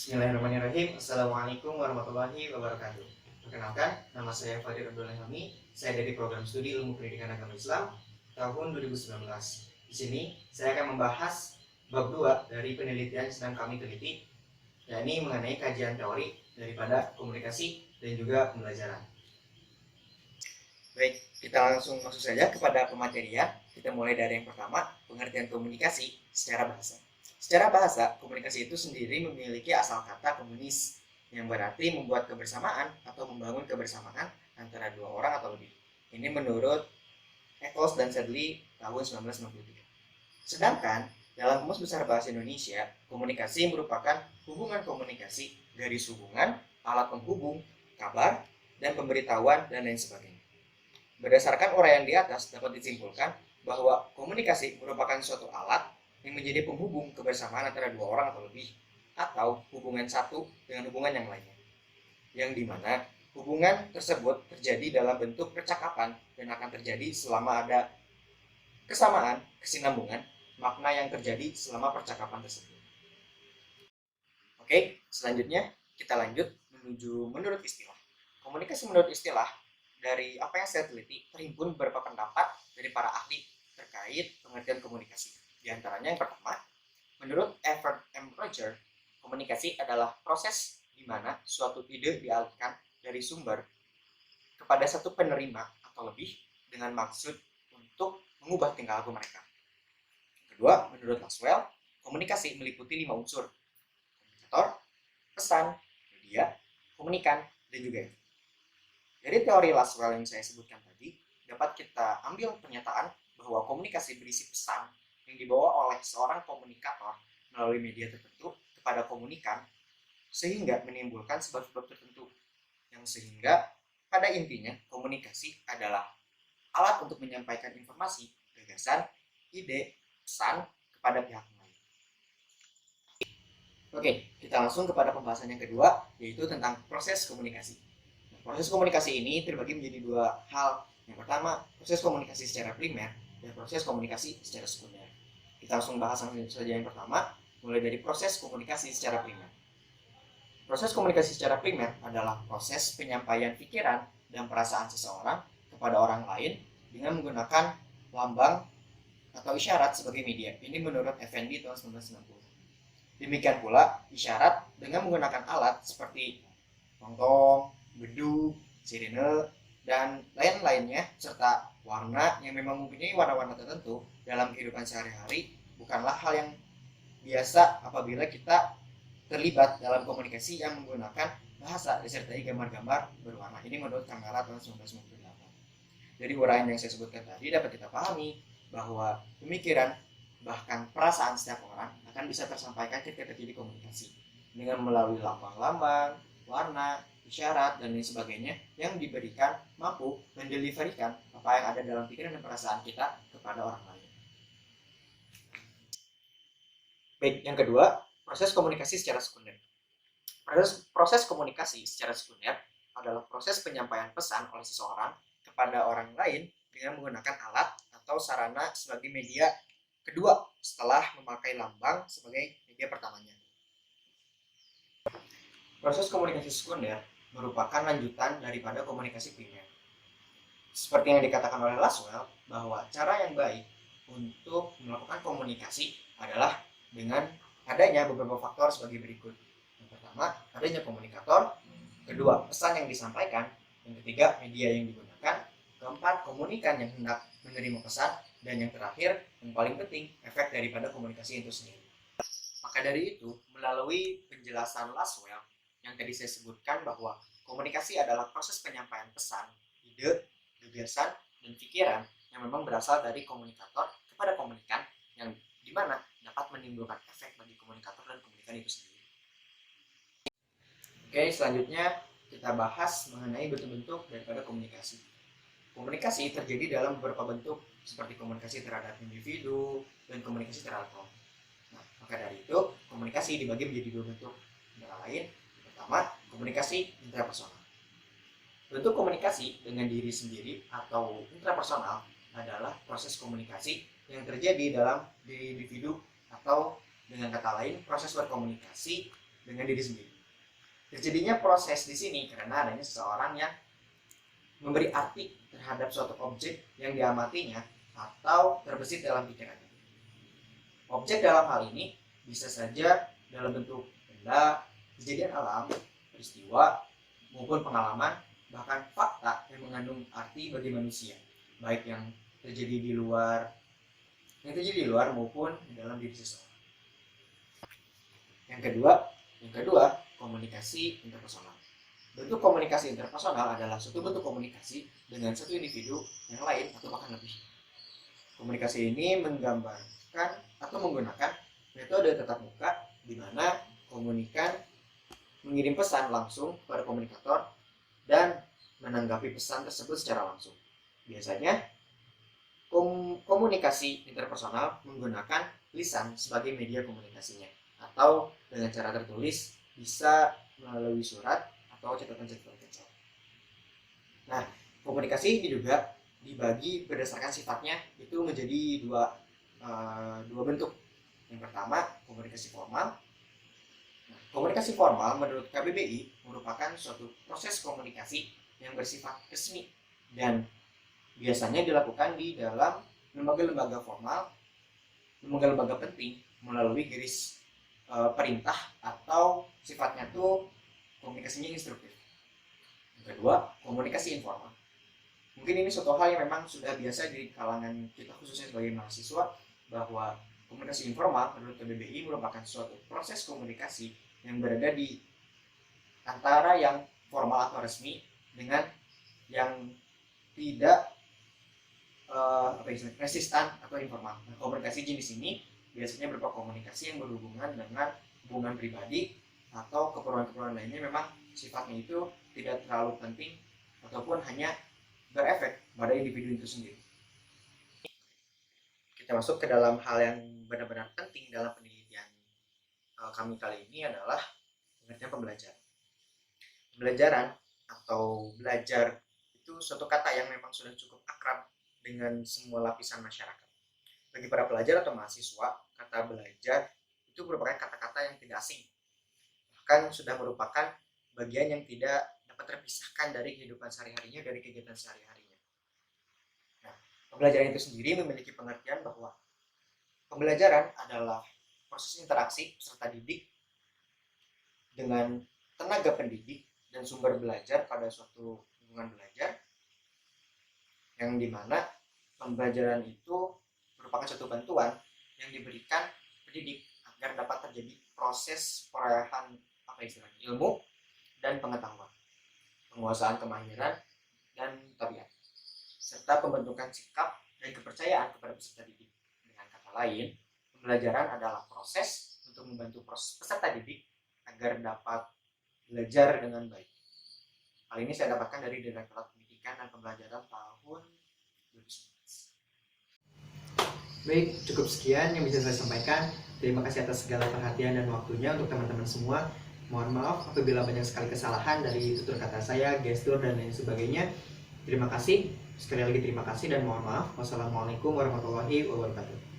Bismillahirrahmanirrahim. Assalamualaikum warahmatullahi wabarakatuh. Perkenalkan, nama saya Fadil Abdullah Helmi. Saya dari program studi Ilmu Pendidikan Agama Islam tahun 2019. Di sini saya akan membahas bab 2 dari penelitian yang sedang kami teliti, yakni mengenai kajian teori daripada komunikasi dan juga pembelajaran. Baik, kita langsung masuk saja kepada pematerian. Kita mulai dari yang pertama, pengertian komunikasi secara bahasa. Secara bahasa, komunikasi itu sendiri memiliki asal kata komunis, yang berarti membuat kebersamaan atau membangun kebersamaan antara dua orang atau lebih. Ini menurut Eccles dan Sedley tahun 1993. Sedangkan dalam Kamus Besar Bahasa Indonesia, komunikasi merupakan hubungan komunikasi, garis hubungan, alat penghubung, kabar, dan pemberitahuan, dan lain sebagainya. Berdasarkan uraian di atas, dapat disimpulkan bahwa komunikasi merupakan suatu alat yang menjadi penghubung kebersamaan antara dua orang atau lebih, atau hubungan satu dengan hubungan yang lainnya, yang dimana hubungan tersebut terjadi dalam bentuk percakapan dan akan terjadi selama ada kesamaan, kesinambungan, makna yang terjadi selama percakapan tersebut. Oke, selanjutnya kita lanjut menuju menurut istilah. Komunikasi menurut istilah, dari apa yang saya teliti, terhimpun beberapa pendapat dari para ahli terkait pengertian komunikasi. Di antaranya yang pertama, menurut Everett M. Roger, komunikasi adalah proses di mana suatu ide dialihkan dari sumber kepada satu penerima atau lebih dengan maksud untuk mengubah tingkah laku mereka. Kedua, menurut Laswell, komunikasi meliputi 5 unsur: komunikator, pesan, media, komunikan, dan juga efek. Dari teori Laswell yang saya sebutkan tadi, dapat kita ambil pernyataan bahwa komunikasi berisi pesan yang dibawa oleh seorang komunikator melalui media tertentu kepada komunikan, sehingga menimbulkan sebab-sebab tertentu, yang sehingga pada intinya komunikasi adalah alat untuk menyampaikan informasi, gagasan, ide, pesan kepada pihak lain. Oke, kita langsung kepada pembahasan yang kedua, yaitu tentang proses komunikasi. Proses komunikasi ini terbagi menjadi dua hal. Yang pertama, proses komunikasi secara primer dan proses komunikasi secara sekunder. Kita langsung bahas saja yang pertama, mulai dari proses komunikasi secara primer. Proses komunikasi secara primer adalah proses penyampaian pikiran dan perasaan seseorang kepada orang lain dengan menggunakan lambang atau isyarat sebagai media. Ini menurut Effendi tahun 1990. Demikian pula isyarat dengan menggunakan alat seperti tong-tong, beduk, sirine, dan lain-lainnya, serta warna yang memang mempunyai warna-warna tertentu dalam kehidupan sehari-hari, bukanlah hal yang biasa apabila kita terlibat dalam komunikasi yang menggunakan bahasa disertai gambar-gambar berwarna. Ini menurut Kamara tahun 1998. Dari uraian yang saya sebutkan tadi dapat kita pahami bahwa pemikiran bahkan perasaan setiap orang akan bisa tersampaikan ketika terjadi komunikasi dengan melalui lambang-lambang, warna, isyarat, dan lain sebagainya yang diberikan, mampu mendeliverikan apa yang ada dalam pikiran dan perasaan kita kepada orang lain. Baik, yang kedua, proses komunikasi secara sekunder. Proses komunikasi secara sekunder adalah proses penyampaian pesan oleh seseorang kepada orang lain dengan menggunakan alat atau sarana sebagai media kedua setelah memakai lambang sebagai media pertamanya. Proses komunikasi sekunder merupakan lanjutan daripada komunikasi primer. Seperti yang dikatakan oleh Laswell, bahwa cara yang baik untuk melakukan komunikasi adalah dengan adanya beberapa faktor sebagai berikut. Yang pertama, adanya komunikator. Kedua, pesan yang disampaikan. Yang ketiga, media yang digunakan. Keempat, komunikan yang hendak menerima pesan. Dan yang terakhir, yang paling penting, efek daripada komunikasi itu sendiri. Maka dari itu, melalui penjelasan Laswell yang tadi saya sebutkan bahwa komunikasi adalah proses penyampaian pesan, ide, gagasan, dan pikiran yang memang berasal dari komunikator kepada komunikan, yang dimana dapat menimbulkan efek bagi komunikator dan komunikan itu sendiri. Oke, selanjutnya kita bahas mengenai bentuk-bentuk daripada komunikasi. Komunikasi terjadi dalam beberapa bentuk, seperti komunikasi terhadap individu dan komunikasi terhadap kelompok. Nah, maka dari itu komunikasi dibagi menjadi dua bentuk, antara lain pertama, komunikasi intrapersonal. Bentuk komunikasi dengan diri sendiri atau intrapersonal adalah proses komunikasi yang terjadi dalam diri individu, atau dengan kata lain, proses berkomunikasi dengan diri sendiri. Terjadinya proses di sini karena adanya seseorang yang memberi arti terhadap suatu objek yang diamatinya atau terbesit dalam pikirannya. Objek dalam hal ini bisa saja dalam bentuk benda, kejadian alam, peristiwa, maupun pengalaman, bahkan fakta yang mengandung arti bagi manusia, baik yang terjadi di luar maupun di dalam diri seseorang. Yang kedua, komunikasi interpersonal. Bentuk komunikasi interpersonal adalah suatu bentuk komunikasi dengan satu individu yang lain atau bahkan lebih. Komunikasi ini menggambarkan atau menggunakan metode tatap muka di mana komunikan mengirim pesan langsung kepada komunikator dan menanggapi pesan tersebut secara langsung. Biasanya komunikasi interpersonal menggunakan lisan sebagai media komunikasinya, atau dengan cara tertulis bisa melalui surat atau catatan-catatan kecil. Nah, komunikasi ini juga dibagi berdasarkan sifatnya itu menjadi dua bentuk. Yang pertama, komunikasi formal. Nah, komunikasi formal menurut KBBI merupakan suatu proses komunikasi yang bersifat resmi dan biasanya dilakukan di dalam lembaga-lembaga formal, lembaga-lembaga penting melalui garis perintah atau sifatnya tuh komunikasinya instruktif. Yang kedua, komunikasi informal. Mungkin ini suatu hal yang memang sudah biasa di kalangan kita khususnya sebagai mahasiswa, bahwa komunikasi informal menurut KBBI merupakan suatu proses komunikasi yang berada di antara yang formal atau resmi dengan yang tidak resistan atau informal. Nah, komunikasi jenis ini biasanya berupa komunikasi yang berhubungan dengan hubungan pribadi atau keperluan-keperluan lainnya, memang sifatnya itu tidak terlalu penting ataupun hanya berefek pada individu itu sendiri. Kita masuk ke dalam hal yang benar-benar penting dalam penelitian kami kali ini adalah pengertian pembelajaran. Pembelajaran atau belajar itu suatu kata yang memang sudah cukup akrab dengan semua lapisan masyarakat. Bagi para pelajar atau mahasiswa, kata belajar itu merupakan kata-kata yang tidak asing. Bahkan sudah merupakan bagian yang tidak dapat terpisahkan dari kehidupan sehari-harinya, dari kegiatan sehari-harinya. Nah, pembelajaran itu sendiri memiliki pengertian bahwa pembelajaran adalah proses interaksi peserta didik dengan tenaga pendidik dan sumber belajar pada suatu hubungan belajar, yang dimana pembelajaran itu merupakan suatu bantuan yang diberikan pendidik agar dapat terjadi proses perolehan ilmu dan pengetahuan, penguasaan kemahiran dan tabiat, serta pembentukan sikap dan kepercayaan kepada peserta didik. Dengan kata lain, pembelajaran adalah proses untuk membantu peserta didik agar dapat belajar dengan baik. Hal ini saya dapatkan dari Direktorat Pendidikan dan Pembelajaran tahun 2019. Baik, cukup sekian yang bisa saya sampaikan. Terima kasih atas segala perhatian dan waktunya untuk teman-teman semua. Mohon maaf apabila banyak sekali kesalahan dari tutur kata saya, gestur, dan lain sebagainya. Terima kasih. Sekali lagi terima kasih dan mohon maaf. Wassalamualaikum warahmatullahi wabarakatuh.